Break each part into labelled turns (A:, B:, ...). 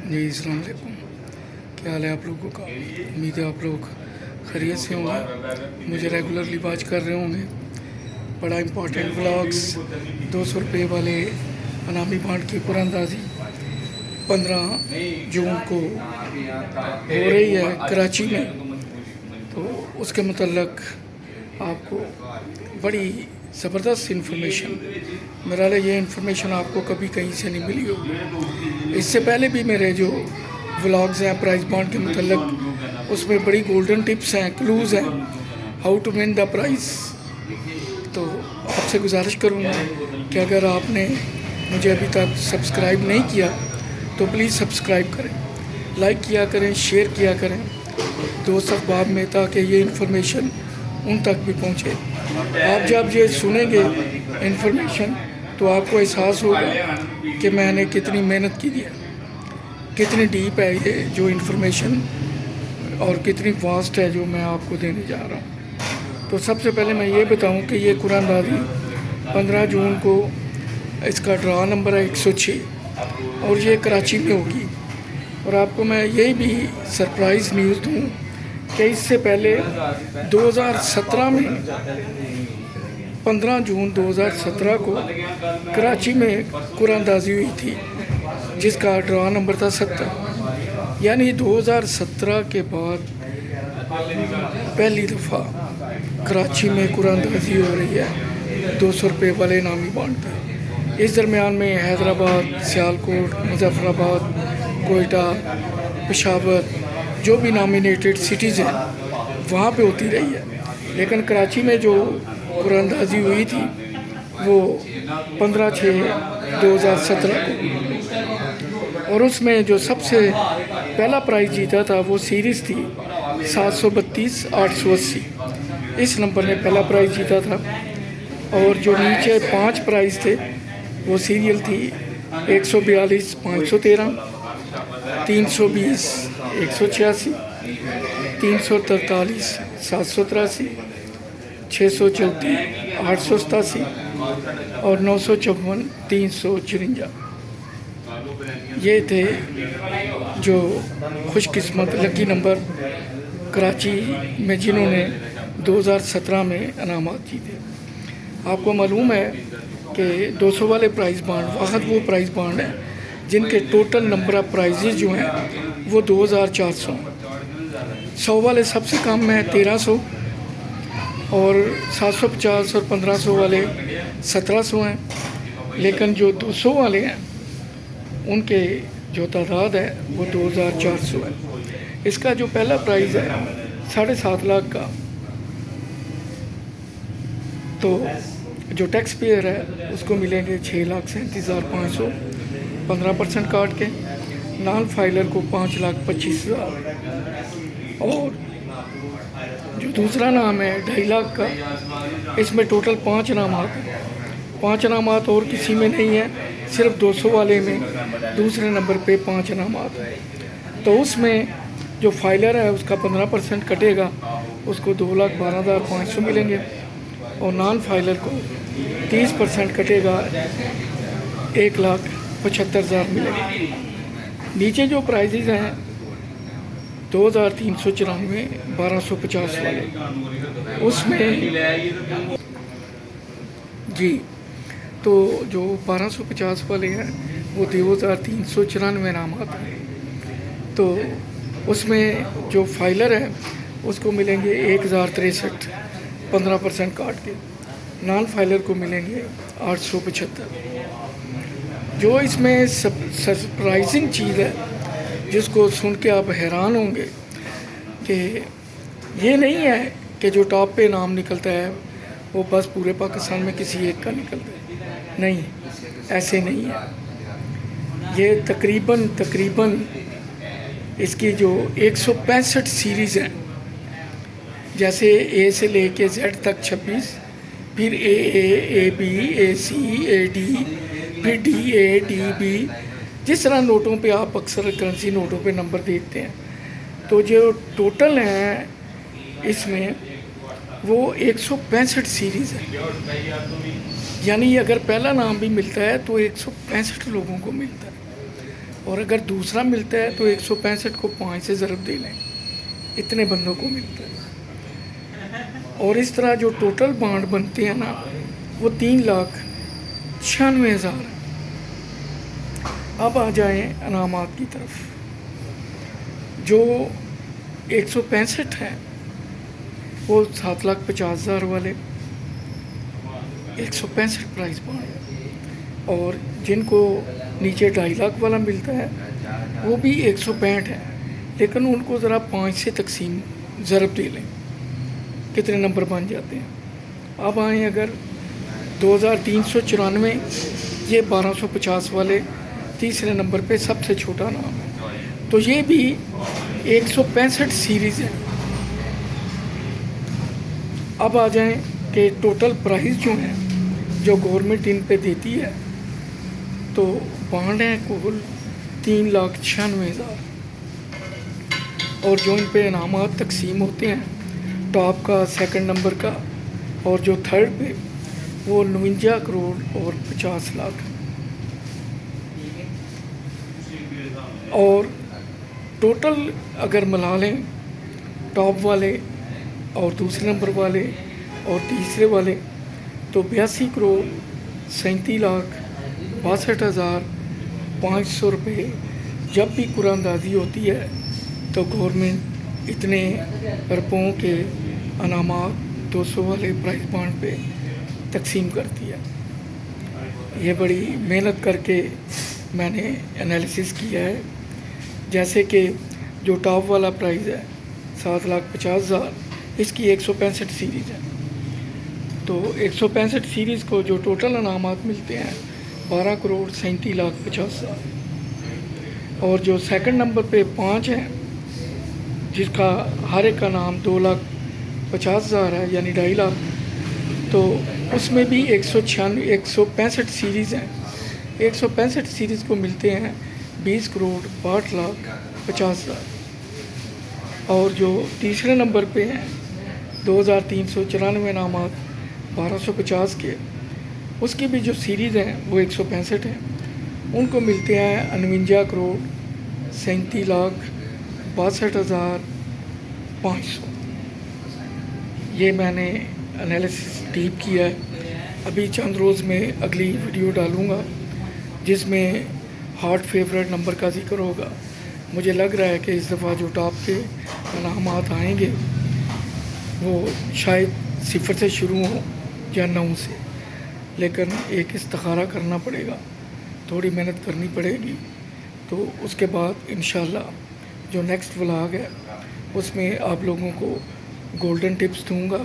A: जी अस्सलाम वालेकुम। क्या हाल है आप लोगों का? उम्मीद है आप लोग खैरियत से होंगे, मुझे रेगुलरली वॉच कर रहे होंगे। बड़ा इम्पोर्टेंट व्लॉग्स 200 रुपये वाले अनामी बांड की कुरानदाजी 15 जून को हो रही है कराची में, तो उसके मतलब आपको बड़ी ज़बरदस्त इन्फॉर्मेशन, मेरा ये इन्फॉर्मेशन आपको कभी कहीं से नहीं मिली होगी। इससे पहले भी मेरे जो व्लॉग्स हैं प्राइस बॉन्ड के मतलब, उसमें बड़ी गोल्डन टिप्स हैं, क्लूज़ हैं, how to win the prize. तो आपसे गुजारिश करूँगा कि अगर आपने मुझे अभी तक सब्सक्राइब नहीं किया तो प्लीज़ सब्सक्राइब करें, लाइक किया करें, शेयर किया करें दोस्त अहबाब में, ताकि ये इन्फॉर्मेशन उन तक भी पहुँचे। आप जब ये सुनेंगे इन्फॉर्मेशन तो आपको एहसास होगा कि मैंने कितनी मेहनत की है, कितनी डीप है ये जो इन्फॉर्मेशन, और कितनी वास्ट है जो मैं आपको देने जा रहा हूँ। तो सबसे पहले मैं ये बताऊँ कि ये कुरानदाजी 15 जून को इसका ड्रा नंबर है 106 और ये कराची में होगी। और आपको मैं ये भी सरप्राइज़ न्यूज़ दूँ कि इससे पहले 2017 में 15 जून 2017 को कराची में कुरानदाजी हुई थी जिसका ड्रा नंबर था 70। यानी 2017 के बाद पहली दफ़ा कराची में कुरानदाजी हो रही है 200 रुपये वाले इनामी बांड की। इस दरमियान में हैदराबाद, सियालकोट, मुजफ्फराबाद, कोयटा, पेशावर जो भी नॉमिनेटेड सिटीज़ हैं वहाँ पे होती रही है, लेकिन कराची में जो कुरानदाजी हुई थी वो 15/6/2017 को, और उसमें जो सबसे पहला प्राइज़ जीता था वो सीरीज़ थी 732-880। इस नंबर ने पहला प्राइज़ जीता था। और जो नीचे 5 प्राइज़ थे वो सीरियल थी 142-513, 320-186, 343-783, 634-887 और 954-354। ये थे जो खुशकिस्मत लकी नंबर कराची में जिन्होंने 2017 में इनामात जीते। आपको मालूम है कि 200 वाले प्राइज़ बांड वाहद वो प्राइज़ बांड है जिनके टोटल नंबर ऑफ प्राइजेज़ जो हैं वो 2400 हैं। 100 वाले सबसे कम है 1300, और 750 और 1500 वाले 1700 हैं, लेकिन जो 200 वाले हैं उनके जो तादाद है वो 2400 है। इसका जो पहला प्राइज़ है 7.5 लाख का, तो जो टैक्स पेयर है उसको मिलेंगे 6,37,500 15% काट के, नॉन फाइलर को 5,25,000, और जो दूसरा नाम है 2.5 लाख का, इसमें टोटल 5 इनामात हैं। 5 इनामात और किसी में नहीं है, सिर्फ 200 वाले में दूसरे नंबर पे 5 इनामात हैं। तो उसमें जो फाइलर है उसका 15% कटेगा, उसको 2,12,500 मिलेंगे, और नॉन फाइलर को 30% कटेगा, 1,75,000 मिलेगा। नीचे जो प्राइजेज़ हैं 2,394, 1,250 वाले, उसमें जी तो जो 1,250 वाले हैं वो 2,394 इनामात हैं। तो उसमें जो फाइलर है उसको मिलेंगे 1,063 15% काट के, नॉन फाइलर को मिलेंगे 875। जो इसमें सरप्राइजिंग चीज़ है जिसको सुन के आप हैरान होंगे कि ये नहीं है कि जो टॉप पे नाम निकलता है वो बस पूरे पाकिस्तान में किसी एक का निकलता है, नहीं, ऐसे नहीं है। ये तकरीबन इसकी जो 165 सीरीज़ हैं, जैसे ए से लेके जेड तक 26, फिर A B, A C, A D, फिर डी ए, डी बी, जिस तरह नोटों पे आप अक्सर करेंसी नोटों पे नंबर देखते हैं, तो जो टोटल हैं इसमें वो 165 सीरीज़ है। यानी अगर पहला नाम भी मिलता है तो 165 लोगों को मिलता है। اور اگر دوسرا ملتا ہے تو 165 کو 5 سے ضرب دے لیں، اتنے بندوں کو ملتا ہے۔ اور اس طرح جو ٹوٹل بانڈ بنتے ہیں نا وہ 3,96,000 ہے۔ اب آ جائیں انعامات کی طرف۔ جو 165 ہیں وہ 7,50,000 والے 165 پرائز بانڈ، اور جن کو نیچے 2.5 لاکھ والا ملتا ہے وہ بھی 165 ہے، لیکن ان کو ذرا 5 سے تقسیم ضرب دے لیں، کتنے نمبر بن جاتے ہیں۔ اب آئیں اگر 2,394، یہ 1,250 والے تیسرے نمبر پہ سب سے چھوٹا نام ہے، تو یہ بھی 165 سیریز ہے۔ اب آ جائیں کہ ٹوٹل پرائز جو ہیں جو گورنمنٹ ان پہ دیتی ہے، تو بانڈ ہیں کل 3,96,000، اور جو ان پہ انعامات تقسیم ہوتے ہیں، ٹاپ کا، سیکنڈ نمبر کا، اور جو تھرڈ پہ وہ 49 کروڑ اور 50 لاکھ۔ اور ٹوٹل اگر ملا لیں ٹاپ والے اور دوسرے نمبر والے اور تیسرے والے، تو 82 کروڑ 37 لاکھ 62,500 روپے جب بھی قرآن اندازی ہوتی ہے تو گورنمنٹ اتنے روپوں کے انعامات 200 والے پرائز بانڈ پہ تقسیم کرتی ہے۔ یہ بڑی محنت کر کے میں نے انالیسس کیا ہے۔ جیسے کہ جو ٹاپ والا پرائز ہے 7,50,000، اس کی 165 سیریز ہے، تو 165 سیریز کو جو ٹوٹل انعامات ملتے ہیں 12 کروڑ 37,50,000، اور جو سیکنڈ نمبر پہ 5 ہیں جس کا ہر ایک کا نام 2,50,000 ہے، یعنی 2.5 لاکھ، تو اس میں بھی 165 سیریز ہیں۔ 165 سیریز کو ملتے ہیں 20 کروڑ 62,50,000، اور جو تیسرے نمبر پہ ہیں 2,394 انعامات 1,250 کے، اس کی بھی جو سیریز ہیں وہ 165 ہیں، ان کو ملتے ہیں 49 کروڑ 37,62,500۔ یہ میں نے انالیسس ڈیپ کیا ہے۔ ابھی چند روز میں اگلی ویڈیو ڈالوں گا جس میں ہارٹ فیورٹ نمبر کا ذکر ہوگا۔ مجھے لگ رہا ہے کہ اس دفعہ جو ٹاپ کے انعامات آئیں گے وہ شاید 0 سے شروع ہوں یا 9 سے، لیکن ایک استخارہ کرنا پڑے گا، تھوڑی محنت کرنی پڑے گی۔ تو اس کے بعد انشاءاللہ جو نیکسٹ ولاگ ہے اس میں آپ لوگوں کو گولڈن ٹپس دوں گا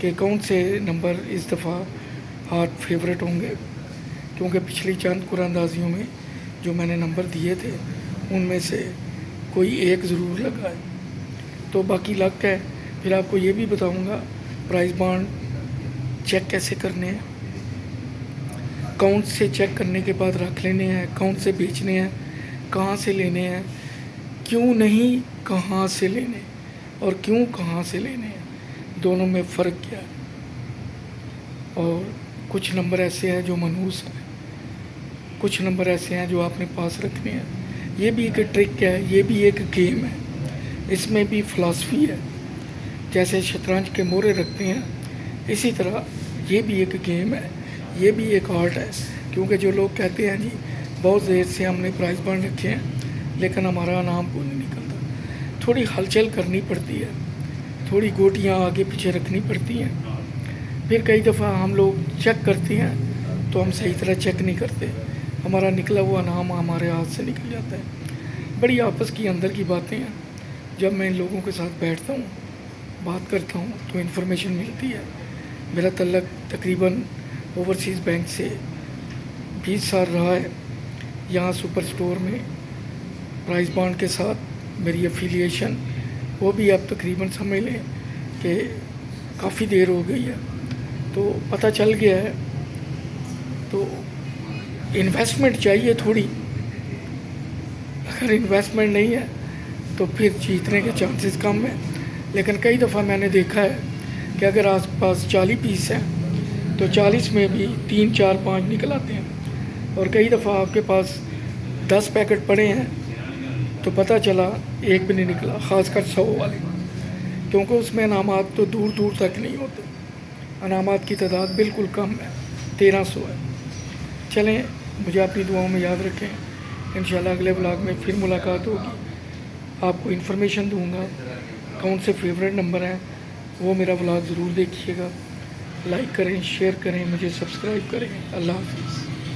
A: کہ کون سے نمبر اس دفعہ ہارٹ فیورٹ ہوں گے، کیونکہ پچھلی چند قرآن اندازیوں میں جو میں نے نمبر دیے تھے ان میں سے کوئی ایک ضرور لگا ہے، تو باقی لک ہے۔ پھر آپ کو یہ بھی بتاؤں گا پرائز بانڈ چیک کیسے کرنے ہیں، اکاؤنٹ سے چیک کرنے کے بعد رکھ لینے ہیں، اکاؤنٹ سے بیچنے ہیں، کہاں سے لینے ہیں، کیوں نہیں کہاں سے لینے، اور کیوں کہاں سے لینے ہیں، دونوں میں فرق کیا ہے۔ اور کچھ نمبر ایسے ہیں جو منحوس ہیں، کچھ نمبر ایسے ہیں جو آپ نے پاس رکھنے ہیں۔ یہ بھی ایک ٹرک ہے، یہ بھی ایک گیم ہے، اس میں بھی فلاسفی ہے۔ جیسے شطرنج کے مورے رکھتے ہیں، اسی طرح یہ بھی ایک گیم ہے، یہ بھی ایک آرٹ ہے۔ کیونکہ جو لوگ کہتے ہیں جی بہت دیر سے ہم نے پرائز بانڈ رکھے ہیں لیکن ہمارا نام کو نہیں نکلتا، تھوڑی ہلچل کرنی پڑتی ہے، تھوڑی گوٹیاں آگے پیچھے رکھنی پڑتی ہیں۔ پھر کئی دفعہ ہم لوگ چیک کرتے ہیں تو ہم صحیح طرح چیک نہیں کرتے، ہمارا نکلا ہوا نام ہمارے ہاتھ سے نکل جاتا ہے۔ بڑی آپس کی اندر کی باتیں ہیں، جب میں ان لوگوں کے ساتھ بیٹھتا ہوں بات کرتا ہوں تو انفارمیشن ملتی ہے۔ میرا تعلق تقریباً اوورسیز بینک سے 20 سال رہا ہے، یہاں سپر سٹور میں پرائز بانڈ کے ساتھ میری افیلیشن وہ بھی اب تقریباً سمجھ لیں کہ کافی دیر ہو گئی ہے، تو پتہ چل گیا ہے۔ تو انویسٹمنٹ چاہیے تھوڑی، اگر انویسٹمنٹ نہیں ہے تو پھر جیتنے کے چانسز کم ہیں۔ لیکن کئی دفعہ میں نے دیکھا ہے کہ اگر آس پاس 40 پیس ہیں تو 40 میں بھی 3 4 5 نکل آتے ہیں، اور کئی دفعہ آپ کے پاس 10 पैकेट पड़े हैं तो पता चला एक भी नहीं निकला, ख़ासकर 100 वाले, क्योंकि उसमें अनामात तो दूर दूर तक नहीं होते। अनामात की तादाद बिल्कुल कम है, 1300 है। चलें, मुझे अपनी दुआओं में याद रखें। इंशाल्लाह अगले व्लॉग में फिर मुलाकात होगी। आपको इन्फॉर्मेशन दूंगा कौन से फेवरेट नंबर हैं, वो मेरा व्लॉग ज़रूर देखिएगा। लाइक करें, शेयर करें, मुझे सब्सक्राइब करें। अल्लाह हाफ़िज़।